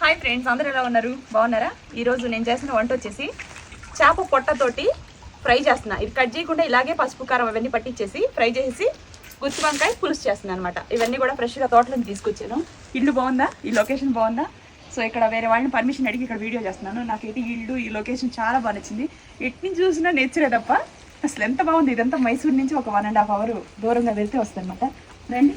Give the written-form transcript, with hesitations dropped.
Hi friends, అందరూ ఎలా ఉన్నారు? బాగున్నారా? ఈరోజు నేను చేసిన వంట వచ్చేసి చేప పొట్టతోటి ఫ్రై చేస్తున్నా. ఇది కట్ చేయకుండా ఇలాగే పసుపు కారం అవన్నీ పట్టించేసి ఫ్రై చేసి గుత్తి వంకాయ పులుసు చేస్తున్నాను అనమాట. ఇవన్నీ కూడా ఫ్రెష్గా తోటలో తీసుకొచ్చాను. ఇల్లు బాగుందా? ఈ లొకేషన్ బాగుందా? సో ఇక్కడ వేరే వాళ్ళని పర్మిషన్ అడిగి ఇక్కడ వీడియో చేస్తున్నాను. నాకైతే ఈ ఇల్లు ఈ లొకేషన్ చాలా బాగా నచ్చింది. ఎటు నుంచి చూసినా నేచరే తప్ప అసలు ఎంత బాగుంది. ఇదంతా మైసూర్ నుంచి ఒక 1.5 hour దూరంగా వెళ్తే వస్తుంది అనమాట. రండి